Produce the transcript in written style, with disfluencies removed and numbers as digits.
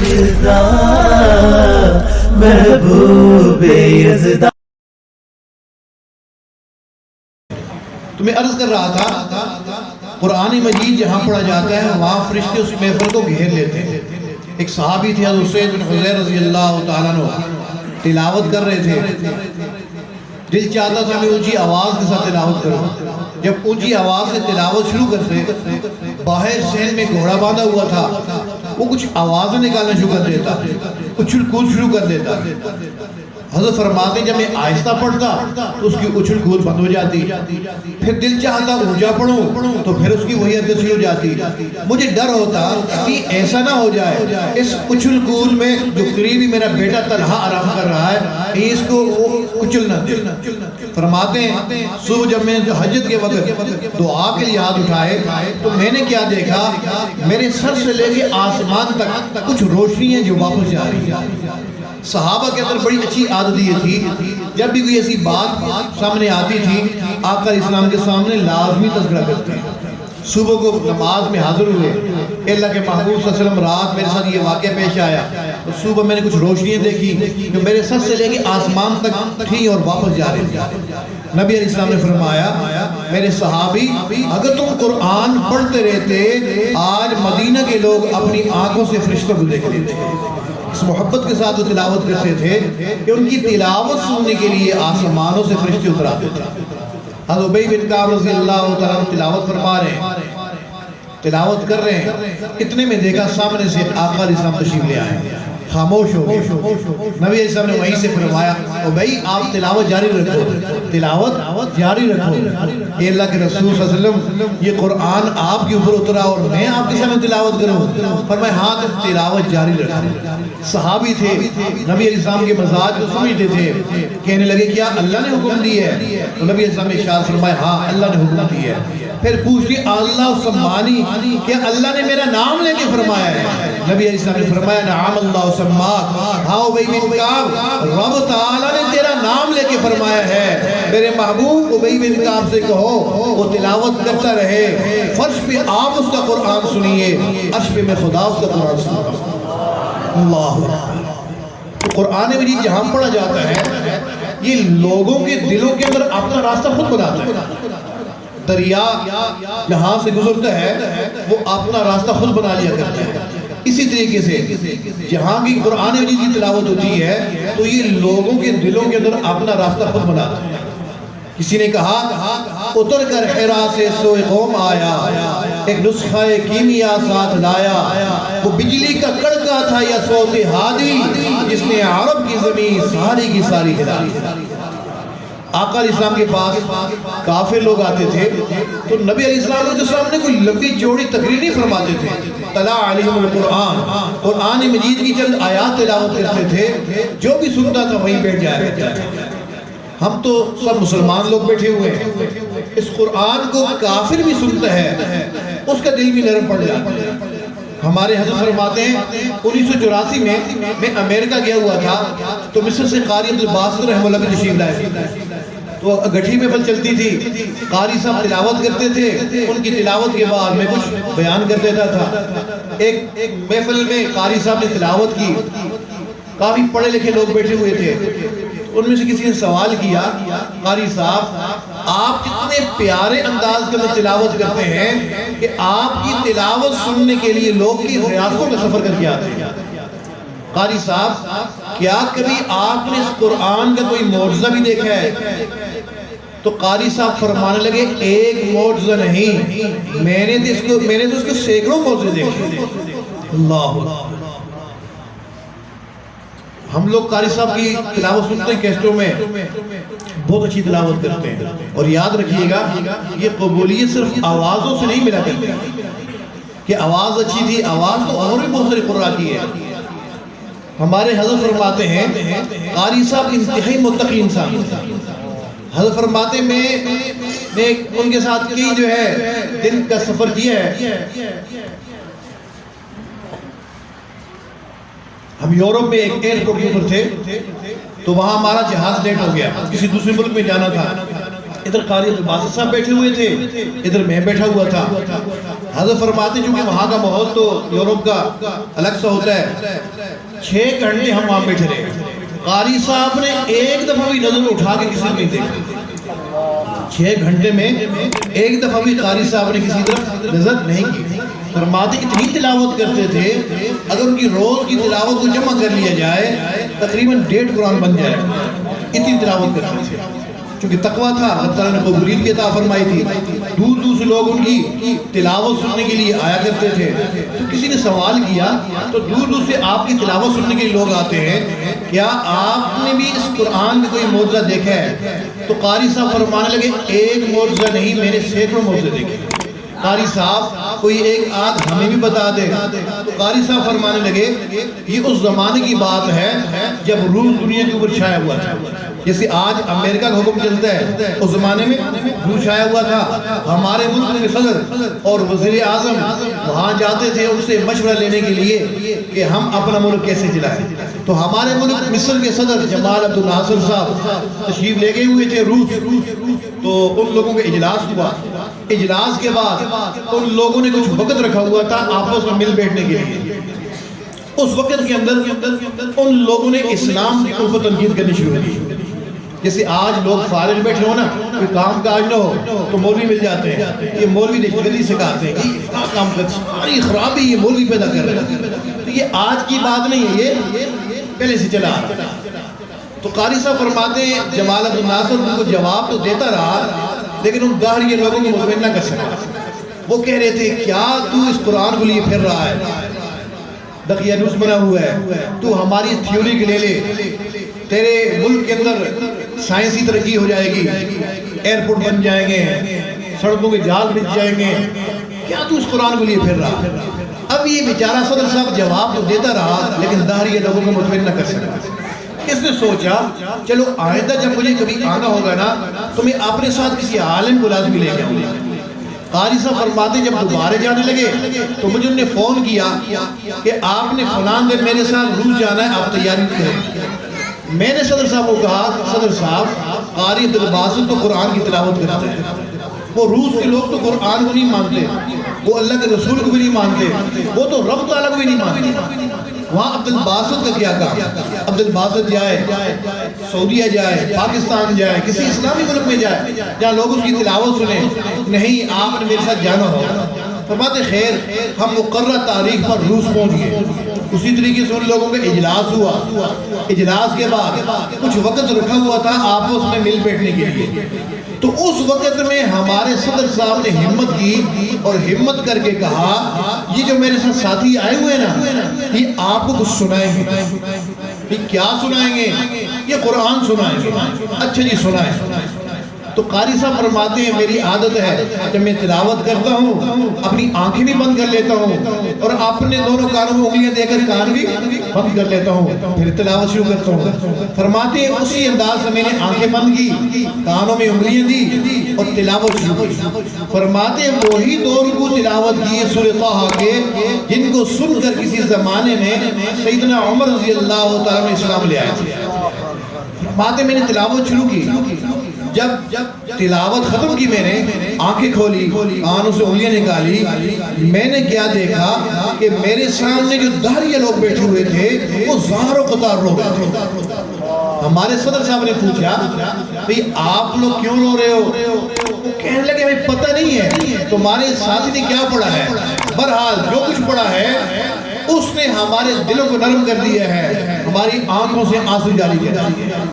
یزداں محبوب یزداں. تو میں عرض کر رہا تھا قرآن مجید جہاں پڑھا جاتا ہے وہاں فرشتے اس محفل کو گھیر لیتے ہیں. ایک صحابی تھے حضرت اسید بن حضیر رضی اللہ تعالیٰ عنہ تلاوت کر رہے تھے. دل چاہتا تھا میں اونچی آواز کے ساتھ تلاوت کروں. جب اونچی آواز سے تلاوت شروع کرتے باہر صحن میں گھوڑا باندھا ہوا تھا وہ کچھ آوازیں نکالنا شروع کر دیتا, اچھل کود شروع کر دیتا. حضرت فرماتے جب میں آہستہ پڑھتا تو اس کی اچھل کود بند ہو جاتی, پھر دل چاہتا اونچا پڑھوں تو پھر اس کی وہی حرکت شروع ہو جاتی. مجھے ڈر ہوتا کہ ایسا نہ ہو جائے اس اچھل کود میں جو قریبی میرا بیٹا طلحہ آرام کر رہا ہے اس کو وہ کچل نہ دے. فرماتے ہیں صبح جب میں حجت کے وقت دعا کے لیے ہاتھ اٹھائے تو میں نے کیا دیکھا, میرے سر سے لے کے آسمان تک کچھ روشنی ہے جو واپس جا رہی ہے. صحابہ کے اندر بڑی اچھی عادت یہ تھی جب بھی کوئی ایسی بات سامنے آتی تھی آقا اسلام کے سامنے لازمی تذکرہ کرتے ہیں. صبح کو نماز میں حاضر ہوئے, اللہ کے محبوب صلی اللہ علیہ وسلم رات میرے ساتھ یہ واقعہ پیش آیا تو صبح میں نے کچھ روشنیاں دیکھی جو میرے سر سے لے کے آسمان تک تھی اور واپس جا رہی تھی. نبی علیہ السلام نے فرمایا میرے صحابی اگر تم قرآن پڑھتے رہتے آج مدینہ کے لوگ اپنی آنکھوں سے فرشتوں کو دیکھ لیتے. اس محبت کے ساتھ وہ تلاوت کرتے تھے کہ ان کی تلاوت سننے کے لیے آسمانوں سے فرشتے اتر آتے تھے. حضرت ابی بن کعب رضی اللہ تعالیٰ تلاوت فرما رہے ہیں, تلاوت کر رہے ہیں, اتنے میں دیکھا سامنے سے آقا علیہ السلام تشریف لے آئے, خاموش ہو گئے. نبی علیہ السلام نے وہیں سے فرمایا ابی آپ تلاوت جاری رکھو, تلاوت جاری رکھو. اے اللہ کے رسول صلی اللہ علیہ وسلم یہ قرآن آپ کے اوپر اترا اور میں آپ کے سامنے تلاوت کروں. فرمایا ہاں تلاوت جاری رکھو. صحابی تھے نبی علیہ السلام کے مزاج کو سمجھتے تھے, کہنے لگے کیا اللہ نے حکم دی ہے؟ تو نبی علیہ السلام نے ارشاد فرمایا ہاں اللہ نے حکم دی ہے. پھر پوچھتی اللہ سمانی کہ اللہ نے میرا نام لے کے فرمایا ہے؟ نبی علیہ السلام نے فرمایا نعم اللہ سماک, ہاں ابی بن کعب رب تعالیٰ نے تیرا نام لے کے فرمایا ہے. میرے محبوب ابی بن کعب سے کہو وہ تلاوت کرتا رہے, فرش پہ آپ اس کا قرآن سنیے, عرش پہ میں خدا اس کا قرآن سنتا ہوں. اللہ قرآن مجید جہاں پڑھا جاتا ہے یہ لوگوں کے دلوں کے اندر اپنا راستہ خود بناتا ہے. دریا جہاں سے گزرتا ہے وہ اپنا راستہ خود بنا لیا کرتا ہے. اسی طریقے سے جہاں کی قرآن مجید کی تلاوت ہوتی ہے تو یہ لوگوں کے دلوں کے اندر اپنا راستہ خود بناتا ہے. کسی نے کہا اتر کر حرا سے سوئے قوم آیا, ایک نسخہ کیمیا ساتھ لایا, وہ بجلی کا کڑکا تھا یا صوت ہادی جس نے عرب کی زمین ساری کی ساری ہلا دی. آقا علیہ السلام کے پاس کافر لوگ آتے تھے تو نبی علیہ السلام کے سامنے کوئی لمبی چوڑی تقریر نہیں فرماتے تھے. تلا علیہم القرآن, قرآن مجید کی چند آیات تلاوت کرتے تھے, جو بھی سنتا تھا وہیں بیٹھ جایا کرتا تھا. ہم تو سب مسلمان لوگ بیٹھے ہوئے ہیں, اس قرآن کو کافر بھی سنتا ہے اس کا دل بھی نرم پڑ جاتا ہے. ہمارے حضرت فرماتے ہیں 1984 میں امریکہ گیا ہوا تھا تو مصر سے قاری عبدالباسط رحمہ اللہ کی تشریف لائے تو گٹھی محفل چلتی تھی, قاری صاحب تلاوت کرتے تھے, ان کی تلاوت کے بعد میں کچھ بیان کر دیتا تھا. ایک محفل میں قاری صاحب نے تلاوت کی, کافی پڑھے لکھے لوگ بیٹھے ہوئے تھے, ان میں سے کسی نے سوال کیا قاری صاحب آپ اتنے پیارے انداز کے اندر تلاوت کرتے ہیں کہ آپ کی تلاوت سننے کے لیے لوگ کی ریاستوں میں سفر کر کے آتے ہیں. قاری صاحب کیا کبھی آپ نے اس قرآن کا کوئی معجزہ بھی دیکھا ہے؟ تو قاری صاحب فرمانے لگے ایک معجزہ نہیں, میں نے تو اس کو سینکڑوں معجزے دیکھے. اللہ ہم لوگ قاری صاحب کی تلاوت سنتے ہیں کیسٹوں میں, بہت اچھی تلاوت کرتے ہیں, اور یاد رکھیے گا یہ قبولیت صرف آوازوں سے نہیں ملا کرتی کہ آواز اچھی تھی, آواز تو اور بھی بہت ساری قرآن کی ہے. ہمارے حضرت فرماتے ہیں قاری صاحب انتہائی متقی انسان, حضرت فرماتے میں نے ان کے ساتھ کی جو ہے دن کا سفر کیا ہے. ہم یورپ میں ایک ایئرپورٹ کے اوپر تھے تو وہاں ہمارا جہاز لیٹ ہو گیا, کسی دوسرے ملک میں جانا تھا. ادھر قاری عبدالباسط صاحب بیٹھے ہوئے تھے، ادھر میں بیٹھا ہوا تھا۔ حضرت فرماتے چونکہ وہاں کا ماحول تو یورپ کا الگ سا ہوتا ہے، 6 گھنٹے ہم وہاں بیٹھے رہے۔ قاری صاحب نے ایک دفعہ بھی نظر اٹھا کے کسی نے نہیں دیکھا، 6 گھنٹے میں ایک دفعہ بھی قاری صاحب نے کسی طرف نظر نہیں کی۔ فرماتے اتنی تلاوت کرتے تھے، اگر ان کی روز کی تلاوت کو جمع کر لیا جائے تقریباً 1.5 قرآن بن جائے، اتنی تلاوت کرتے تھے۔ چونکہ تقویٰ تھا، اللہ تعالیٰ نے قبولیت کی عطا فرمائی تھی، دور دور سے لوگ ان کی تلاوت سننے کے لیے آیا کرتے تھے۔ تو کسی نے سوال کیا، تو دور دور سے آپ کی تلاوت سننے کے لیے لوگ آتے ہیں، کیا آپ نے بھی اس قرآن میں کوئی معجزہ دیکھا ہے؟ تو قاری صاحب فرمانے لگے ایک معجزہ نہیں، میں نے سینکڑوں معجزے دیکھے۔ قاری صاحب کوئی ایک آدھ ہمیں بھی بتا دے۔ تو قاری صاحب فرمانے لگے یہ اس زمانے کی بات ہے جب روس دنیا کے اوپر چھایا ہوا تھا، جیسے آج امریکہ کا حکم چلتا ہے، اس زمانے میں روس چھایا ہوا تھا۔ ہمارے ملک کے صدر اور وزیر اعظم وہاں جاتے تھے ان سے مشورہ لینے کے لیے کہ ہم اپنا ملک کیسے چلائیں۔ تو ہمارے ملک مصر کے صدر جمال عبد الناصر صاحب تشریف لے گئے ہوئے تھے روس، تو ان لوگوں کا اجلاس ہوا۔ اجلاس کے بعد ان لوگوں نے کچھ وقت رکھا ہوا تھا آپس میں مل بیٹھنے کے لیے۔ اس وقت کے اندر ان لوگوں نے اسلام کی اوپر تنقید کرنی شروع کی۔ جیسے آج لوگ فارغ بیٹھے ہو نا، کوئی کام کاج نہ ہو تو مولوی مل جاتے ہیں، یہ مولوی دہشتگردی سکھاتے ہیں، یہ اتنا کام کرتے ہیں، ساری خرابی یہ مولوی پیدا کر رہے ہیں۔ تو یہ آج کی بات نہیں ہے، یہ پہلے سے چلا آ رہا ہے۔ تو قاری صاحب فرماتے ہیں جمال عبد الناصر ان کو جواب تو دیتا رہا، لیکن ان داہر یہ لوگوں کو مطمئن نہ کر سکا۔ وہ کہہ رہے تھے کیا تو اس قرآن کو لیے پھر رہا ہے، دقیانوس بنا ہوا ہے، تو ہماری تھیوری کے لے لے، تیرے ملک کے اندر سائنسی ترقی ہو جائے گی، ایئرپورٹ بن جائیں گے، سڑکوں کے جال بچ جائیں گے، کیا تو اس قرآن کو لیے پھر رہا ہے؟ اب یہ بیچارہ صدر صاحب جواب تو دیتا رہا، لیکن داہر یہ لوگوں کو مطمئن نہ کر سکا۔ اس نے سوچا چلو آئندہ جب مجھے کبھی آنا ہوگا نا تو میں اپنے ساتھ کسی عالم کو لازمی لے کے آؤں گا۔ قاری صاحب فرماتے جب دوبارہ جانے لگے تو مجھے انہوں نے فون کیا کہ آپ نے فلان دن میرے ساتھ روس جانا ہے، آپ تیاری کریں۔ میں نے صدر صاحب کو کہا صدر صاحب قاری عبدالباسط تو قرآن کی تلاوت کرتے ہیں، وہ روس کے لوگ تو قرآن کو نہیں مانتے، وہ اللہ کے رسول کو بھی نہیں مانتے، وہ تو رب تعالیٰ کو بھی نہیں مانتے۔ وہاں عبدالباسط کا کیا کہا؟ عبدالباسط جائے، سعودیہ جائے، پاکستان جائے، کسی اسلامی ملک میں جائے جہاں لوگ اس کی تلاوت سنیں، نہیں آپ نے میرے ساتھ جانا ہو۔ فرماتے خیر ہم مقررہ تاریخ پر روس پہنچ گئے۔ اسی طریقے سے ان لوگوں کا اجلاس ہوا، اجلاس کے بعد کچھ وقت رکھا ہوا تھا آپس میں مل بیٹھنے کے لیے۔ تو اس وقت میں ہمارے صدر صاحب نے ہمت کی اور ہمت کر کے کہا یہ جو میرے ساتھ ساتھی آئے ہوئے نا یہ آپ کو کچھ سنائیں گے۔ یہ کیا سنائیں گے؟ یہ قرآن سنائیں گے۔ اچھا جی سنائیں۔ تو قاری صاحب فرماتے ہیں میری عادت ہے جب میں تلاوت کرتا ہوں اپنی آنکھیں بھی بند کر لیتا ہوں اور اپنے دونوں کانوں میں انگلیاں دے کر کان بھی بند کر لیتا ہوں، پھر تلاوت شروع کرتا ہوں۔ فرماتے ہیں اسی انداز سے میں نے آنکھیں بند کی، کانوں میں انگلیاں دی اور تلاوت شروع کی۔ فرماتے ہیں وہی 2 رکوع تلاوت کی سورہ طٰہٰ کے جن کو سن کر کسی زمانے میں سیدنا عمر رضی اللہ تعالیٰ نے اسلام لے آئے تھے۔ فرماتے میں نے تلاوت شروع کی، جب تلاوت ختم کی میں نے آنکھیں کھولی، کانوں سے انگلیاں نکالی، میں نے کیا دیکھا کہ میرے سامنے جو داہریہ لوگ بیٹھے ہوئے تھے وہ زار و قطار رو رہے تھے۔ ہمارے صدر صاحب نے پوچھا بھئی آپ لوگ کیوں رو رہے ہو؟ وہ کہنے لگے ہمیں پتہ نہیں ہے تمہارے ساتھی نے کیا پڑھا ہے، بہرحال جو کچھ پڑھا ہے اس نے ہمارے دلوں کو نرم کر دیا ہے، ہماری آنکھوں سے آنسو جاری کر دیا ہے۔